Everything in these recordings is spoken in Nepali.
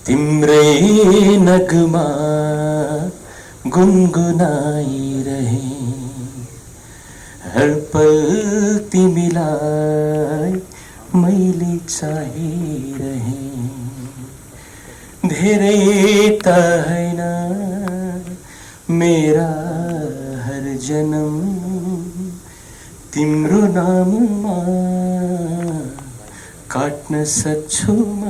तिम्रै नगमा गुनगुनाइरहे हर पल तिमीलाई मैले चाहिरहे धेरै त हैन मेरा हर जन्म तिम्रो नाममा काट्न सक्छु म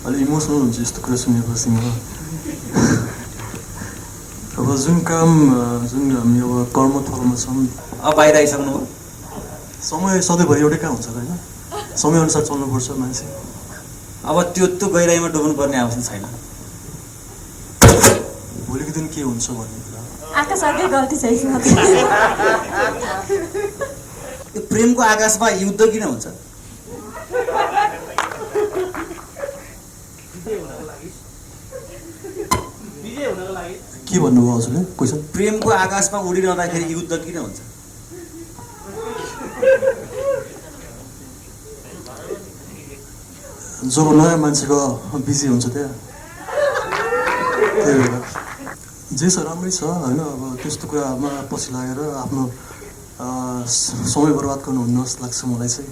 अलि इमोसनल हुन्छ यस्तो कुरा सुनेपछि म अब जुन काम जुन हामी अब कर्मथलोमा छौँ अब बाहिर आइसक्नु हो समय सधैँभरि एउटै कहाँ हुन्छ होइन समयअनुसार चल्नुपर्छ मान्छे अब त्यो गहिराइमा डुब्नुपर्ने आवश्यक छैन भोलिको दिन के हुन्छ भन्ने कुरा आकाशकै गल्ती छ यसमा यो प्रेमको आकाशमा युद्ध किन हुन्छ के भन्नुभयो हजुरले क्वेसन प्रेमको आकाशमा उडिरहँदाखेरि युद्ध किन हुन्छ जब नयाँ मान्छेको बिजी हुन्छ त्यहाँ त्यही भएर जे छ राम्रै छ होइन अब त्यस्तो कुरामा पछि लागेर आफ्नो समय बर्बाद गर्नुहुन्न जस्तो लाग्छ मलाई चाहिँ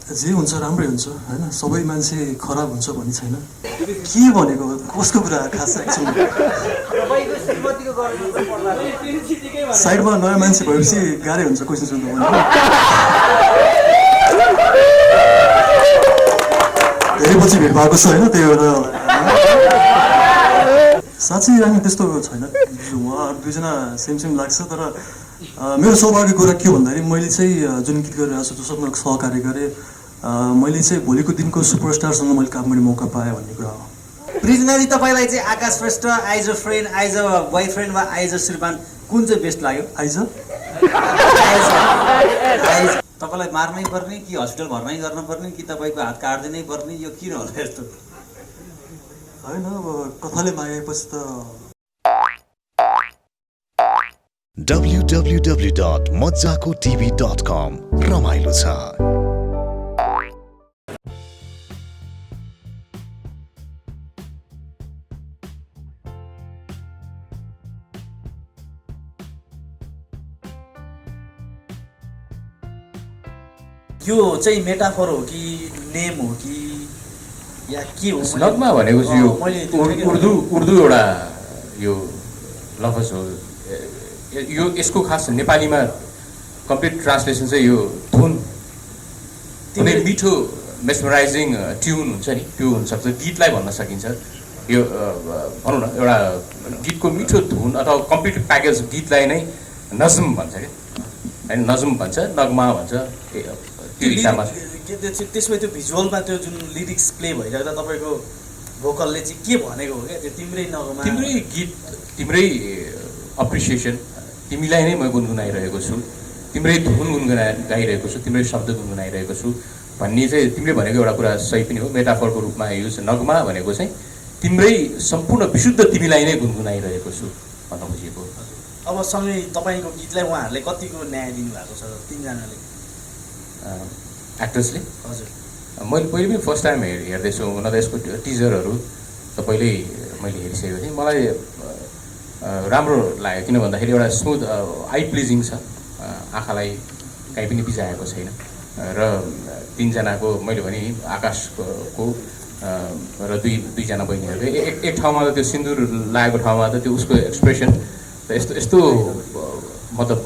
जे हुन्छ राम्रै हुन्छ होइन सबै मान्छे खराब हुन्छ भन्ने छैन के भनेको कसको कुरा खास एक्चुअली साइडमा नयाँ मान्छे भएपछि गाह्रै हुन्छ क्वेसन सोध्नु धेरै पछि भेट भएको छ होइन त्यही भएर साँच्चै हामी त्यस्तो छैन उहाँहरू दुईजना सेम लाग्छ तर मेरो सौभाग्यको कुरा के भन्दाखेरि मैले चाहिँ जुन गीत गरिरहेको छु जसमा सहकार्य गरेँ मैले चाहिँ भोलिको दिनको सुपरस्टारसँग मैले काम गर्ने मौका पाएँ भन्ने कुरा हो प्रिजनरी तपाईँलाई चाहिँ आकाश श्रेष्ठ आइज अ फ्रेन्ड आइज अ बोयफ्रेन्ड वा आइज अ श्रीमान कुन चाहिँ बेस्ट लाग्यो आइज तपाईँलाई मार्नै पर्ने कि हस्पिटल भर्नै गर्नुपर्ने कि तपाईँको हात काट्दिनै पर्ने यो किन होला यस्तो होइन अब कथाले मागेपछि त www.mojakotv.com रमाइलो छ यो चाहिँ मेटाफोर हो कि नेम हो कि या के हो नगमा भनेको चाहिँ यो उर्दू एउटा यो लफज हो यो यसको खास नेपालीमा कम्प्लिट ट्रान्सलेसन चाहिँ यो धुन कुनै मिठो मेस्मराइजिङ ट्युन हुन्छ नि त्यो हुनसक्छ गीतलाई भन्न सकिन्छ यो भनौँ न एउटा गीतको मिठो धुन अथवा कम्प्लिट प्याकेज गीतलाई नै नज्म भन्छ क्या होइन नज्म भन्छ नगमा भन्छ त्यो हिसाबमा त्यसमा त्यो भिजुअलमा त्यो जुन लिरिक्स प्ले भइरहेको तपाईँको भोकलले चाहिँ के भनेको हो क्या त्यो तिम्रै नगमा तिम्रै गीत तिम्रै अप्रिसिएसन तिमीलाई नै म गुनगुनाइरहेको छु तिम्रै धुन गाइरहेको छु तिम्रै शब्द गुनगुनाइरहेको छु भन्ने चाहिँ तिमीले भनेको एउटा कुरा सही पनि हो मेटाफोरको रूपमा युज नगमा भनेको चाहिँ तिम्रै सम्पूर्ण विशुद्ध तिमीलाई नै गुनगुनाइरहेको छु भन्न खोजिएको अब सँगै तपाईँको गीतलाई उहाँहरूले कतिको न्याय दिनुभएको छ तिनजनाले एक्टर्सले हजुर मैले पहिले पनि फर्स्ट टाइम हेर्दैछु हुन त यसको टिजरहरू त पहिल्यै मैले हेरिसकेको थिएँ मलाई राम्रो लाग्यो किन भन्दाखेरि एउटा स्मुथ आई प्लिजिङ छ आँखालाई कहीँ पनि बिजाएको छैन र तिनजनाको मैले भने आकाशको र दुईजना बहिनीहरूको एक ठाउँमा त त्यो सिन्दुर लागेको ठाउँमा त त्यो उसको एक्सप्रेसन त यस्तो मतलब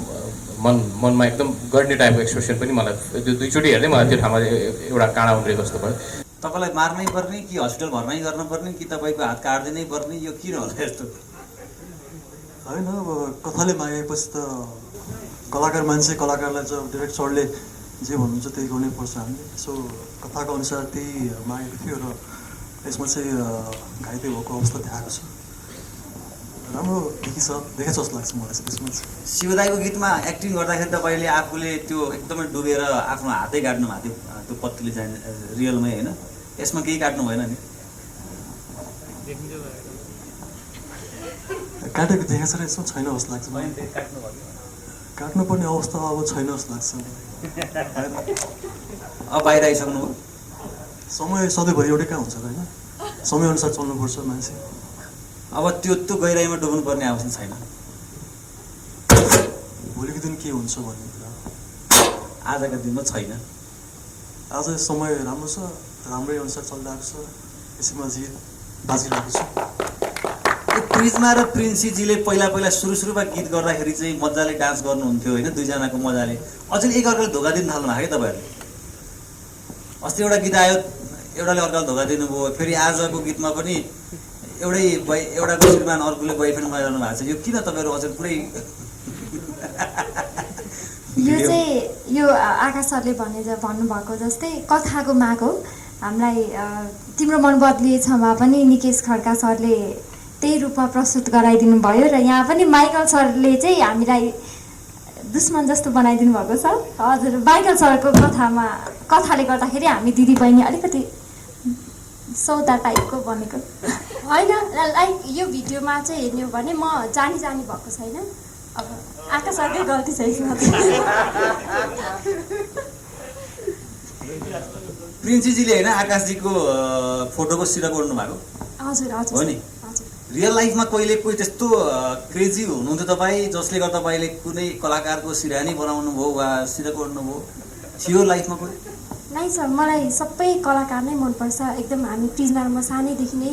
मनमा एकदम गर्ने टाइपको एक्सप्रेसन पनि मलाई त्यो दुईचोटि हेर्दै मलाई त्यो ठाउँमा एउटा काँडा उम्रेको जस्तो भयो तपाईँलाई मार्नै पर्ने कि हस्पिटल भर्नै गर्नुपर्ने कि तपाईँको हात काट्दिनै पर्ने यो किन होला यस्तो होइन अब कथाले मागेपछि त कलाकार मान्छे कलाकारलाई चाहिँ डिरेक्टरले जे भन्नुहुन्छ त्यही गर्नै पर्छ हामीले सो कथाको अनुसार त्यही मागेको थियो र यसमा चाहिँ घाइते भएको अवस्था देखाएको छ राम्रो देखेछ जस्तो लाग्छ मलाई चाहिँ त्यसमा चाहिँ शिवदाईको गीतमा एक्टिङ गर्दाखेरि तपाईँले आफूले त्यो एकदमै डुबेर आफ्नो हातै काट्नु भएको थियो त्यो पत्तीले चाहिँ रियलमै होइन यसमा केही काट्नु भएन नि काटेको देखाएको छ र यसमा छैन जस्तो लाग्छ काट्नुपर्ने अवस्था अब छैन जस्तो लाग्छ अब बाहिर आइसक्नुभयो? समय सधैँभरि एउटै कहाँ हुन्छ त होइन, समयअनुसार चल्नुपर्छ मान्छे। अब त्यो गहिराइमा डुब्नुपर्ने आवश्यक छैन। भोलिको दिन के हुन्छ भन्ने कुरा आजका दिनमा छैन। आज समय राम्रो छ, राम्रै अनुसार चलिरहेको छ, यसैमा बाजिरहेको छ। प्रिजमा र प्रिन्सीजीले पहिला सुरुमा गीत गर्दाखेरि चाहिँ मजाले डान्स गर्नुहुन्थ्यो होइन, दुईजनाको मजाले। अझै एकअर्काले धोका दिन थाल्नु भएको क्या तपाईँहरूले? अस्ति एउटा गीत आयो, एउटाले अर्काले धोका दिनुभयो, फेरि आजको गीतमा पनि एउटाको श्रीमान अर्कोले बोयफ्रेन्ड बनाइरहनु भएको छ। यो किन तपाईँहरू अझै पुरै यो आकाश सरले भन्नुभएको जस्तै कथाको माग हो। हामीलाई तिम्रो मन बदलिएछ मा पनि निकेश खड्का सरले त्यही रूपमा प्रस्तुत गराइदिनु भयो र यहाँ पनि माइकल सरले चाहिँ हामीलाई दुश्मन जस्तो बनाइदिनु भएको छ। हजुर, माइकल सरको कथाले गर्दाखेरि हामी दिदी बहिनी अलिकति सौदा टाइपको बनेको होइन। लाइक यो भिडियोमा चाहिँ हेर्ने हो भने म जानी भएको छैन, अब आकाश सरकै गल्ती छ यसमा। प्रिन्सीजीले होइन आकाशजीको फोटोको सिरा कोर्नु भएको? हजुर हजुर हो नि। रियल लाइफमा कोही त्यस्तो क्रेजी हुनुहुन्थ्यो तपाईँ जसले गर्दा तपाईँले कुनै कलाकारको सिरानी बनाउनु भयो वा सिरा कोर्नु भयो? थियो लाइफमा कोही? नै सर, मलाई सबै कलाकार नै मनपर्छ एकदम। हामी प्रिजमा म सानैदेखि नै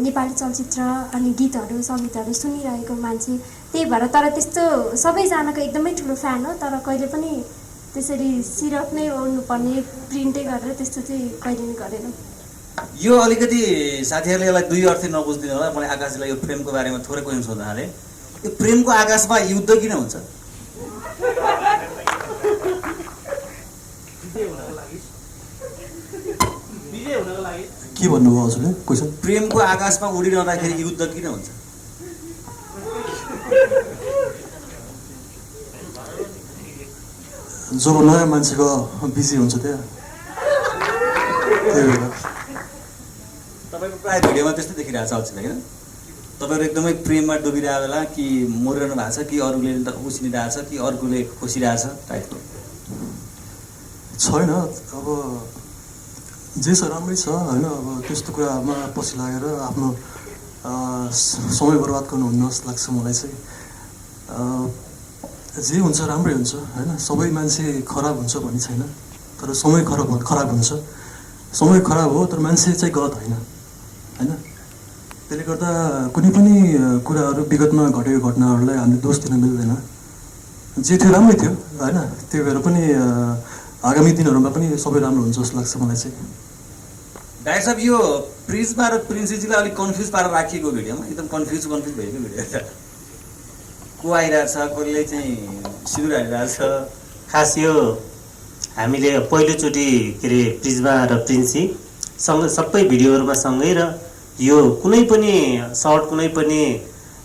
नेपाली चलचित्र अनि गीतहरू सङ्गीतहरू सुनिरहेको मान्छे, त्यही भएर। तर त्यस्तो सबैजनाको एकदमै ठुलो फ्यान हो, तर कहिले पनि त्यसरी सिरक नै ओर्नुपर्ने प्रिन्टै गरेर त्यस्तो चाहिँ कहिले नै गरेन। यो अलिकति साथीहरूले यसलाई दुई अर्थ नबुझ्दिनु होला। मैले आकाशजीलाई यो प्रेमको बारेमा थोरै क्वेसन सोध्न थालेँ। यो प्रेमको आकाशमा युद्ध किन हुन्छ? के भन्नुभयो हजुरले क्वेसन? प्रेमको आकाशमा उडिरहँदाखेरि युद्ध किन हुन्छ? जब नयाँ मान्छेको बिजी हुन्छ त्यही भएर। तपाईँको प्रायः भिडियोमा त्यस्तै देखिरहेको छ अल्छी होइन? तपाईँहरू एकदमै प्रेममा डुबिरहेको बेला कि मरिरहनु भएको छ कि अरूले उसिनिरहेको छ कि अर्कोले खोसिरहेछ टाइपको छैन। अब जे छ राम्रै छ होइन। अब त्यस्तो कुरामा पछि लागेर आफ्नो समय बर्बाद गर्नुहुन्न जस्तो लाग्छ मलाई चाहिँ। जे हुन्छ राम्रै हुन्छ होइन। सबै मान्छे खराब हुन्छ भन्ने छैन, तर समय खराब हुन्छ। समय खराब हो तर मान्छे चाहिँ गलत होइन होइन। त्यसले गर्दा कुनै पनि कुराहरू विगतमा घटेको घटनाहरूलाई हामीले दोष दिन मिल्दैन। जे थियो राम्रै थियो होइन। त्यो भएर पनि आगामी दिनहरूमा पनि सबै राम्रो हुन्छ जस्तो लाग्छ मलाई चाहिँ। डाइरेक्ट साहब, यो प्रिजमा र प्रिन्सीजीलाई अलिक कन्फ्युज पारेर राखिएको भिडियोमा एकदम कन्फ्युज भएको भिडियो छ। को आइरहेछ, कसले चाहिँ सिन्दुर हालिरहेछ? खास यो हामीले पहिलोचोटि के अरे प्रिजमा र प्रिन्सीसँग सबै भिडियोहरूमा सँगै र यो कुनै पनि सर्ट कुनै पनि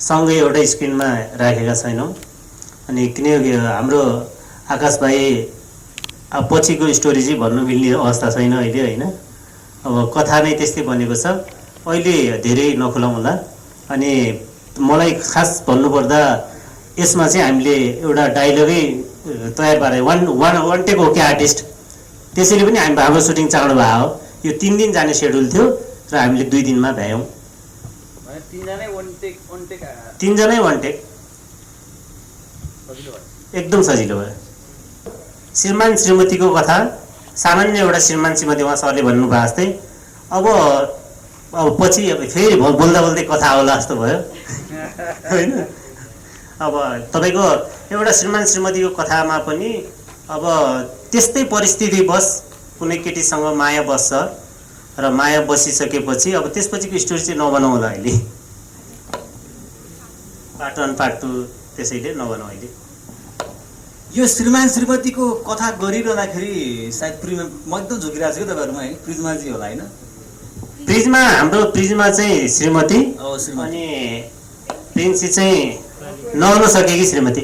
सँगै एउटा स्क्रिनमा राखेका छैनौँ। अनि किनकि हाम्रो आकाश भाइ अब पछिको स्टोरी चाहिँ भन्नु मिल्ने अवस्था छैन अहिले होइन। अब कथा नै त्यस्तै बनेको छ, अहिले धेरै नखुलाउँ होला। अनि मलाई खास भन्नुपर्दा यसमा चाहिँ हामीले एउटा डाइलगै तयार पारे वान टेक हो क्या आर्टिस्ट। त्यसैले पनि हाम्रो सुटिङ चाँडो भयो हो। यो 3 दिन जाने सेड्युल थियो र हामीले 2 दिनमा भ्यायौँ। तिनजनै वान टेक एकदम सजिलो भयो। श्रीमान श्रीमतीको कथा सामान्य एउटा श्रीमान श्रीमती उहाँ सरले भन्नुभएको जस्तै अब पछि फेरि बोल्दा बोल्दै कथा होला जस्तो भयो होइन। अब तपाईँको एउटा श्रीमान श्रीमतीको कथामा पनि अब त्यस्तै परिस्थिति बस कुनै केटीसँग माया बस्छ र माया बसिसकेपछि अब त्यसपछिको स्टोरी चाहिँ नबनाउँ होला अहिले। पार्ट 1 पार्ट 2 त्यसैले नबनाउँ अहिले। यो श्रीमान श्रीमतीको कथा गरिरहँदाखेरि सायद प्रिजमा म एकदम झुकिरहेको छु कि तपाईँहरूमा है? प्रिजमाजी होला होइन? प्रिजमा हाम्रो प्रिजमा चाहिँ श्रीमती श्रीमती अनि प्रिन्सी चाहिँ नहुन सकेकी श्रीमती।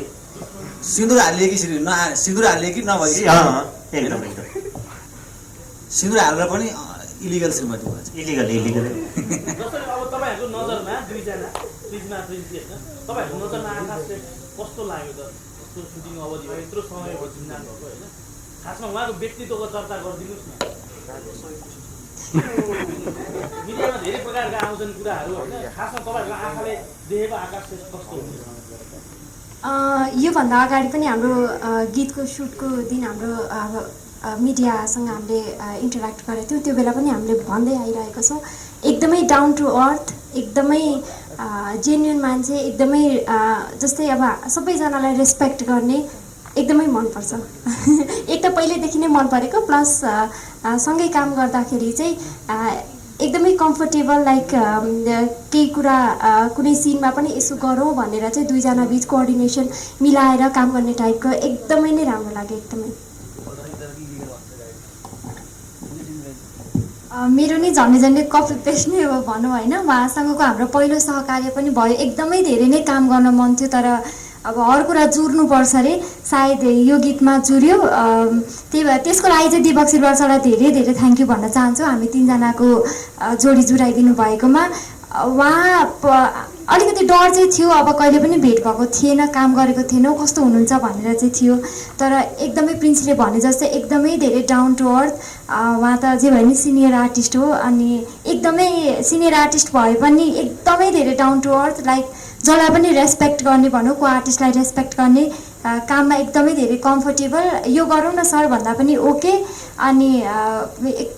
सिन्दुर हालिए कि सिन्दुर हालिए कि नभए एकदम एकदम सिन्दुर हालेर पनि इलिगल श्रीमती भन्छ। इलिगल अब तपाईँहरूको नजरमा दुईजना प्रिजमा प्रिन्सी होइन, तपाईँहरूको नजरमा आकाश कस्तो लाग्यो त? यत्रो सुटिङ अवधि भयो, यत्रो समय भयो जिम्मेदार भएको होइन, खासमा उहाँको व्यक्तित्वको चर्चा गरिदिनुहोस् न। मिडियामा धेरै प्रकारका आउँछन् कुराहरू होइन, खासमा तपाईँहरूको आँखाले देखेको आकाश कस्तो हुन्छ? योभन्दा अगाडि पनि हाम्रो गीतको सुटको दिन हाम्रो मिडियासँग हामीले इन्टरेक्ट गरेको थियौँ। त्यो बेला पनि हामीले भन्दै आइरहेको छौँ, एकदमै डाउन टु अर्थ, एकदमै जेन्युन मान्छे, एकदमै जस्तै अब सबैजनालाई रेस्पेक्ट गर्ने, एकदमै मनपर्छ। एक त पहिल्यैदेखि नै मन परेको, प्लस सँगै काम गर्दाखेरि चाहिँ एकदमै कम्फर्टेबल, लाइक केही कुरा कुनै सिनमा पनि यसो गरौँ भनेर चाहिँ दुईजना बिच कोअर्डिनेसन मिलाएर काम गर्ने टाइपको एकदमै नै राम्रो लाग्यो। एकदमै मेरो नि झन्डै झन्डै कपी पेस्ट नै हो भनौँ होइन। उहाँसँगको हाम्रो पहिलो सहकार्य पनि भयो, एकदमै धेरै नै काम गर्न मन थियो, तर अब हर कुरा जुर्नुपर्छ अरे, सायद यो गीतमा जुर्यो। त्यही भएर त्यसको लागि चाहिँ दिपक श्रीवास्तवलाई धेरै धेरै थ्याङ्क यू भन्न चाहन्छु, हामी तिनजनाको जोडी जुराइदिनु भएकोमा। उहाँ अलिकति डर चाहिँ थियो, अब कहिले पनि भेट भएको थिएन, काम गरेको थिएनौँ, कस्तो हुनुहुन्छ भनेर चाहिँ थियो, तर एकदमै प्रिन्सले भने जस्तै एकदमै धेरै डाउन टु अर्थ। उहाँ त जे भयो नि सिनियर आर्टिस्ट हो, अनि एकदमै सिनियर आर्टिस्ट भए पनि एकदमै धेरै डाउन टु अर्थ, लाइक जसलाई पनि रेस्पेक्ट गर्ने भनौँ, को आर्टिस्टलाई रेस्पेक्ट गर्ने, काममा एकदमै धेरै कम्फर्टेबल। यो गरौँ न सर भन्दा पनि ओके, अनि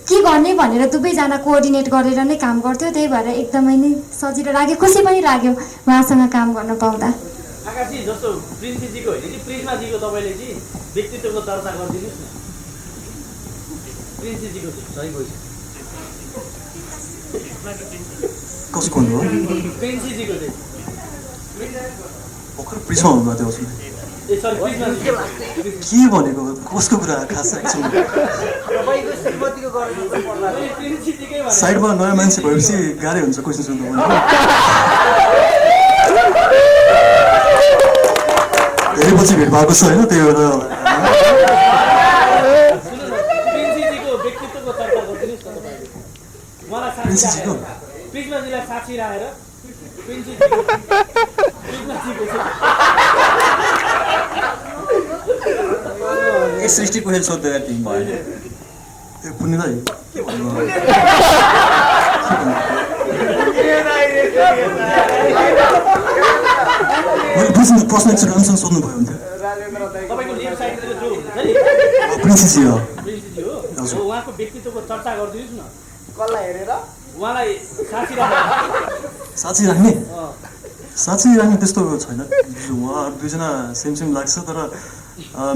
के गर्ने भनेर दुवैजना कोअर्डिनेट गरेर नै काम गर्थ्यो। त्यही भएर एकदमै नै सजिलो लाग्यो, खुसी पनि लाग्यो उहाँसँग काम गर्न पाउँदा। आकाशजी जस्तो प्रिन्सीजीको होइन कि प्रिज्माजीको तपाईँले चाहिँ व्यक्तित्वको चर्चा गरिदिनुहोस् न। प्रिन्सीजीको सही गयो, कसको हुनु हो? प्रिन्सीजीको चाहिँ भर्खर प्रिजमा हुनुभएको थियो उसले। ए सरी प्रिज्माजी के भनेको, कसको कुरा खास एकछिन प्रिन्सीजीकै भने साइडमा नयाँ मान्छे भएपछि गाह्रै हुन्छ क्वेसन सोध्नु पनि। धेरै पछि भेट भएको छ होइन, त्यही भएर प्रिन्सीजीको व्यक्तित्वको चर्चा गरिदिनुहोस् न तपाईँले। उहाँलाई साक्षी प्रिन्सीजीको? राखेर प्रिज्माजीलाई साक्षी राखेर प्रिन्सीजीको ए सृष्टि क्वेसन सोध्दै टिम भयो। ए पुण्य दाइ के भन्नु? मैले बुझ्नु, प्रश्न एकचोटि राम्रोसँग सोध्नुभयो हुन्थ्यो। तपाईँको लेफ्ट साइडतिर जो हुन्छ नि प्रिन्सिजी हो। प्रिन्सीजी हो, हजुर। उहाँको व्यक्तित्वको चर्चा गरिदिनुहोस् न। कसलाई हेरेर उहाँलाई साक्षी राखेर साँच्चै राख्ने साँच्चै राख्ने त्यस्तो छैन, उहाँहरू दुईजना सेम सेम लाग्छ। तर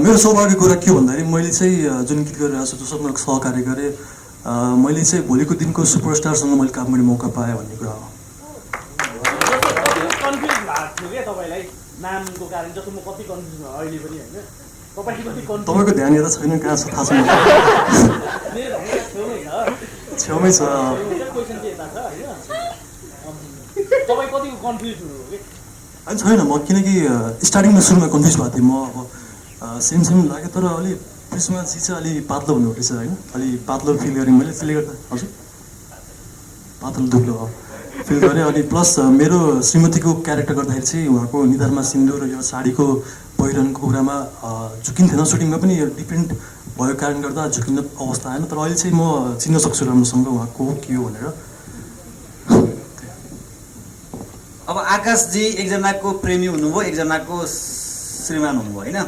मेरो सौभाग्य कुरा के भन्दाखेरि मैले चाहिँ जुन गीत गरिरहेको छु जसमा सहकार्य गरेँ, मैले चाहिँ भोलिको दिनको सुपरस्टारसँग मैले काम गर्ने मौका पाएँ भन्ने कुरा हो। कन्फ्युज भएको थियो क्या तपाईँलाई नामको कारण, जस्तो म कति कन्फ्युज भयो अहिले पनि होइन, तपाईँ कति कन्फ्युज तपाईँको ध्यान यता छैन, कहाँ छ थाहा छैन, मेरो छेउमै छेउमै छ, छ। क्वेसन चाहिँ यता छ होइन, तपाईँ कतिको कन्फ्युज हुनुभयो कि? होइन छैन, म किनकि स्टार्टिङमा सुरुमा कन्फ्युज भएको थिएँ, म अब सेम सेम लाग्यो, तर अलि प्रिस्मा चाहिँ अलि पातलो हुनु रहेछ होइन, अलि पातलो फिल गरेँ मैले, त्यसले गर्दा हजुर पातलो दुब्लो फिल गरेँ। अनि प्लस मेरो श्रीमतीको क्यारेक्टर गर्दाखेरि चाहिँ उहाँको निधारमा सिन्दुर र यो साडीको पहिरनको कुरामा झुकिन्थेन, सुटिङमा पनि डिपेन्ड भएको कारण गर्दा झुकिने अवस्था आएन, तर अहिले चाहिँ म चिन्न सक्छु राम्रोसँग उहाँको के हो भनेर। अब आकाशजी एकजनाको प्रेमी हुनुभयो, एकजनाको श्रीमान हुनुभयो होइन।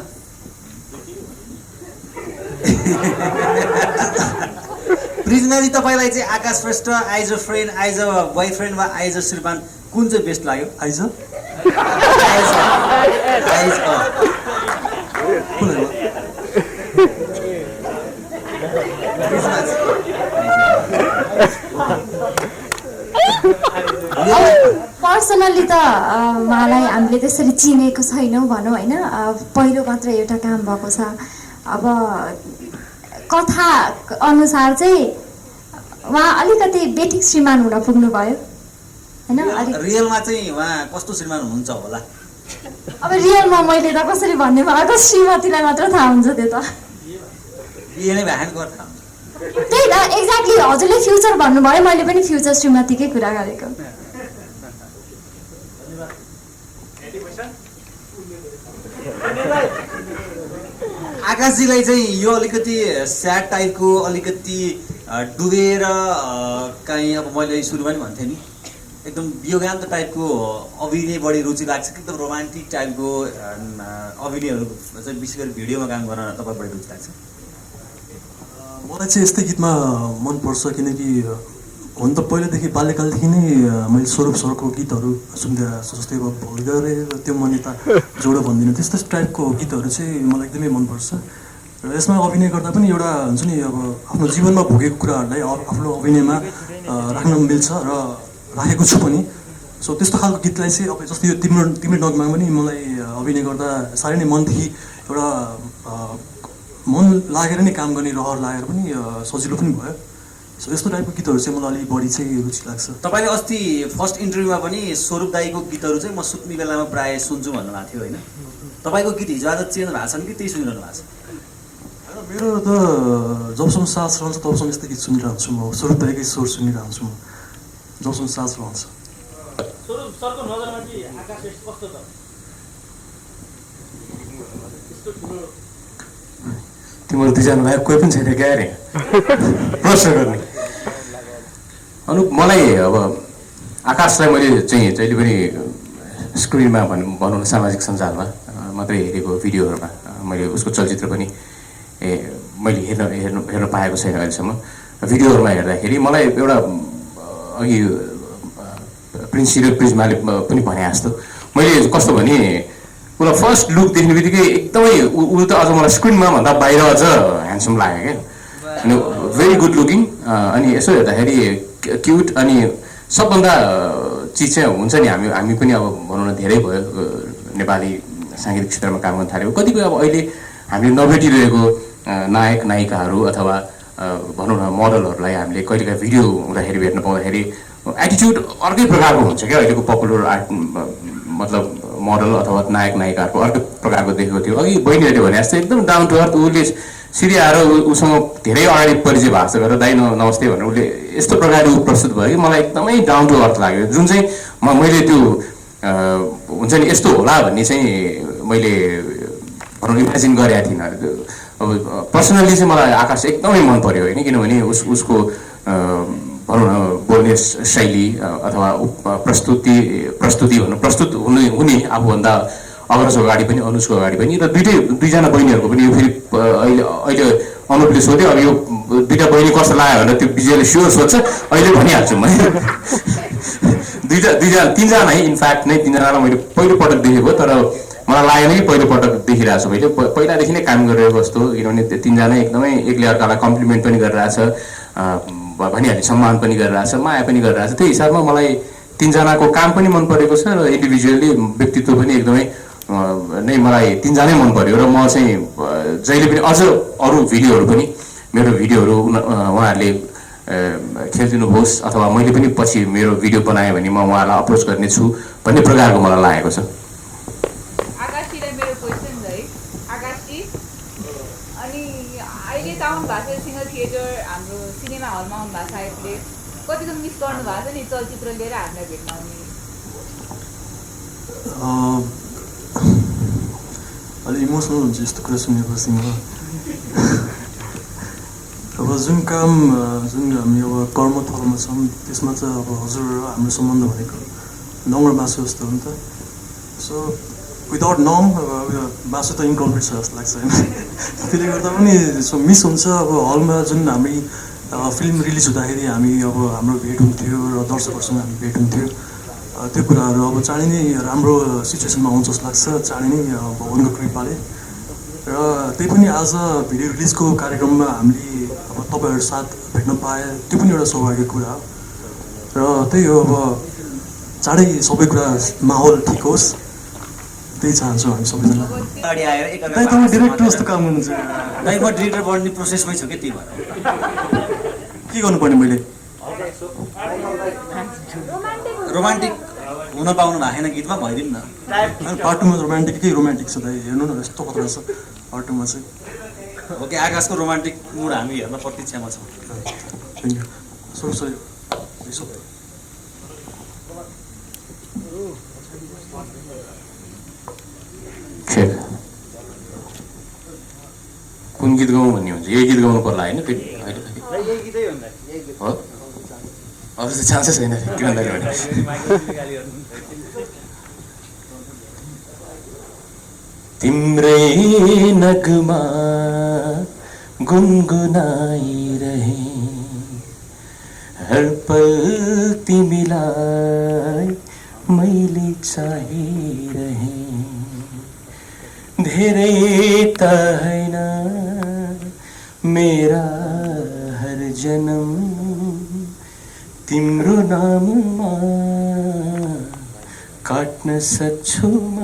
प्रिज्माजी तपाईँलाई चाहिँ आकाश श्रेष्ठ आइज अ फ्रेन्ड, आइज अ बोयफ्रेन्ड वा आइज अ श्रीमान कुन चाहिँ बेस्ट लाग्यो? आइज पर्सनल्ली त उहाँलाई हामीले त्यसरी चिनेको छैनौँ भनौँ होइन, पहिलो मात्र एउटा काम भएको छ। अब कथा अनुसार चाहिँ उहाँ अलिकति बेठिक श्रीमान हुन पुग्नुभयो होइन। रियलमा चाहिँ उहाँ कस्तो श्रीमान हुनुहुन्छ होला? अब रियलमा मैले त कसरी भन्ने, भएको श्रीमतीलाई मात्र थाहा हुन्छ त्यो त। बिहे नै भ्यान गर्छ त्यही त एक्ज्याक्टली, हजुरले फ्युचर भन्नुभयो, मैले पनि फ्युचर श्रीमतीकै कुरा गरेको। आकाशजीलाई चाहिँ यो अलिकति स्याड टाइपको अलिकति डुबेर कहीँ अब मैले सुरुमा नि भन्थेँ नि एकदम वियोगान्त टाइपको अभिनय बढी रुचि लाग्छ कि एकदम रोमान्टिक टाइपको अभिनयहरू चाहिँ विशेष गरी भिडियोमा काम गर्न तपाईँ बढी रुचि लाग्छ? मलाई चाहिँ यस्तै गीतमा मनपर्छ किनकि हुन त पहिलादेखि बाल्यकालदेखि नै मैले स्वरूप सरको गीतहरू सुन्दै आएको छु। जस्तै अब भोल गरे त्यो मनिता जोडो भन्दिनँ त्यस्तो टाइपको गीतहरू चाहिँ मलाई एकदमै मनपर्छ र यसमा अभिनय गर्दा पनि एउटा हुन्छ नि अब आफ्नो जीवनमा भोगेको कुराहरूलाई आफ्नो अभिनयमा राख्न मिल्छ र राखेको छु पनि। सो त्यस्तो खालको गीतलाई चाहिँ अब जस्तै यो तिम्रो नगमा पनि मलाई अभिनय गर्दा साह्रै नै मनदेखि एउटा मन लागेर नै काम गर्ने रहर लागेर पनि सजिलो पनि भयो। सो यस्तो टाइपको गीतहरू चाहिँ मलाई अलिक बढी चाहिँ रुचि लाग्छ। तपाईँले अस्ति फर्स्ट इन्टरभ्यूमा पनि स्वरूप दाईको गीतहरू चाहिँ म सुत्ने बेलामा प्रायः सुन्छु भन्नुभएको थियो होइन? तपाईँको गीत हिजो आज चेन्ज भएको छन् कि त्यही सुनिरहनु भएको छ? मेरो त जबसम्म सास रहन्छ तबसम्म यस्तै गीत सुनिरहन्छु म। स्वरूप दाईकै स्वर सुनिरहन्छु म जबसम्म सास रहन्छ। स्वरूप सरको नजरमा चाहिँ आकाश कस्तो छ? यस्तो ठुलो तिम्रो दुईजना भाइ कोही पनि छैन क्या अरे प्रश्न गर्ने। अनुप मलाई अब आकाशलाई मैले चाहिँ जहिले पनि स्क्रिनमा भनौँ न सामाजिक सञ्जालमा मात्रै हेरेको भिडियोहरूमा मैले उसको चलचित्र पनि मैले हेर्न पाएको छैन अहिलेसम्म। भिडियोहरूमा हेर्दाखेरि मलाई एउटा अघि प्रिन्सी र प्रिज्माले पनि भने जस्तो मैले कस्तो भने उसलाई फर्स्ट लुक देख्ने बित्तिकै एकदमै ऊ त अझ मलाई स्क्रिनमा भन्दा बाहिर अझ ह्यान्डसम लाग्यो क्या। अनि भेरी गुड लुकिङ अनि यसो हेर्दाखेरि क्युट अनि सबभन्दा चिज चाहिँ हुन्छ नि हामी पनि अब भनौँ न धेरै भयो नेपाली साङ्गीतिक क्षेत्रमा काम गर्न थालेको। कतिपय अब अहिले हामीले नभेटिरहेको नायक नायिकाहरू अथवा भनौँ न मोडलहरूलाई हामीले कहिलेकाहीँ भिडियो हुँदाखेरि भेट्न पाउँदाखेरि एटिट्युड अर्कै प्रकारको हुन्छ क्या। अहिलेको पपुलर आर्ट मतलब मोडल अथवा नायक नायिकाहरूको अर्कै प्रकारको देखेको थियो। अघि बहिनीहरूले भने जस्तो एकदम डाउन टु अर्थ उसले सिधै आएर उसँग धेरै अगाडि परिचय भएको गरेर दाइ नमस्ते भनेर उसले यस्तो प्रकारले ऊ प्रस्तुत भयो कि मलाई एकदमै डाउन टु अर्थ लाग्यो। जुन चाहिँ मैले त्यो हुन्छ नि यस्तो होला भन्ने चाहिँ मैले भनौँ इमेजिन गरेको थिइनँ। अब पर्सनल्ली चाहिँ मलाई आकाश एकदमै मन पर्यो होइन, किनभने उसको भनौँ न बोल्ने शैली अथवा प्रस्तुति भन्नु प्रस्तुत हुने आफूभन्दा अग्रजको अगाडि पनि अनुजको अगाडि पनि र दुईजना बहिनीहरूको पनि यो फेरि अहिले अनुपले सोध्यो अब यो दुईवटा बहिनी कस्तो लाग्यो भनेर त्यो विजयले स्योर सोध्छ अहिले भनिहाल्छु म। तिनजना है इनफ्याक्ट नै तिनजनालाई मैले पहिलोपटक देखेको तर मलाई लागेन कि पहिलोपटक देखिरहेको छु मैले पहिलादेखि नै काम गरिरहेको जस्तो, किनभने तिनजना एकदमै एकले अर्कालाई कम्प्लिमेन्ट पनि गरिरहेछ भनिहालेँ सम्मान पनि गरिरहेछ माया पनि गरिरहेछ। त्यही हिसाबमा मलाई तिनजनाको काम पनि मन परेको छ र इन्डिभिजुअली व्यक्तित्व पनि एकदमै नै मलाई तिनजनै मन पर्यो र म चाहिँ जहिले पनि अझ अरू भिडियोहरू पनि मेरो भिडियोहरू उहाँहरूले खेलिदिनुहोस् अथवा मैले पनि पछि मेरो भिडियो बनाएँ भने म उहाँलाई अप्रोच गर्नेछु भन्ने प्रकारको मलाई लागेको छ। आकाशजीलाई मेरो क्वेसन है, आकाशजी अनि अहिले त आउनु भएको छ सिङ्गल थिएटर हाम्रो सिनेमा हलमा आउनु भएको छ सायदले कतिको मिस गर्नु भएको छ नि चलचित्र लिएर हामीलाई भेट्न आउने? अलि इमोसनल हुन्छ यस्तो कुरा सुनेपछि म। अब जुन काम जुन हामी अब कर्मथलोमा छौँ त्यसमा चाहिँ अब हजुर र हाम्रो सम्बन्ध भनेको नङ र मासु जस्तो हो नि त। सो विदाउट नङ मासु त इन्कम्प्लिट छ जस्तो लाग्छ होइन। त्यसले गर्दा पनि सो मिस हुन्छ। अब हलमा जुन हामी फिल्म रिलिज हुँदाखेरि हामी अब हाम्रो भेट हुन्थ्यो र दर्शकहरूसँग हामी भेट हुन्थ्यो, त्यो कुराहरू अब चाँडै नै राम्रो सिचुएसनमा आउँछ जस्तो लाग्छ चाँडै नै भगवानको कृपाले। र त्यही पनि आज भिडियो रिलिजको कार्यक्रममा हामीले अब तपाईँहरू साथ भेट्न पाए त्यो पनि एउटा सौभाग्यको कुरा हो र त्यही हो अब चाँडै सबै कुरा माहौल ठिक होस् त्यही चाहन्छौँ हामी सबैजना। अगाडि आएर तपाईँ डिरेक्टर जस्तो काम गर्नुहुन्छ। दाइ म डिरेक्टर बन्ने प्रोसेसमै छु कि त्यही भएर के गर्नुपर्ने मैले रोमान्टिक हुन पाउनु भएन गीतमा भइदिउँ न। पार्ट टूमा रोमान्टिकै रोमान्टिक छ दाइ हेर्नु न यस्तो खतरा छ पार्ट टूमा चाहिँ। ओके आकाशको रोमान्टिक मुड हामी हेर्न प्रतीक्षामा छौँ। Thank you. सरी कुन गीत गाउँ भन्ने हुन्छ, यही गीत गाउनु पर्ला होइन फेरि होइन यही गीतै हो नि त, यही गीत हो अरू त चान्सै छैन के भन्दाखेरि भने तिम्रै नगमा गुनगुनाइरहे हर पल तिमीलाई मैले चाहिरहे धेरै त हैन मेरा हर जन्म तिम्रो नाममा काट्न सक्छु म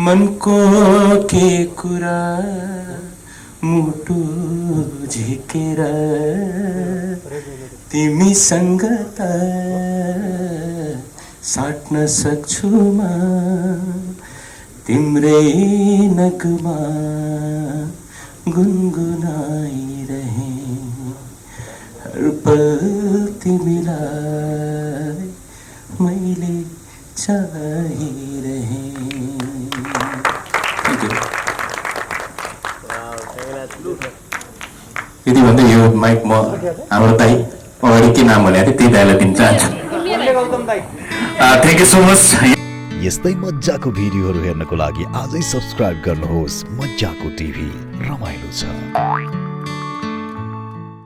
मनको के कुरा मुटु झिकेर तिमीसँग त साट्न सक्छु म तिम्रै नगमा गुनगुनाइरहे हर पल तिमीलाई मैले चाहिरहे। यदि भन्दै यो माइक म हाम्रो दाइ अगाडि के नाम भनेको थिएँ त्यही दाइलाई दिन चाहन्छु। Thank you so much. यस्तै मज्जाको भिडियोहरू हेर्नको लागि आजै सब्स्क्राइब गर्नुहोस् मज्जाको टिभी, रमाइलो छ।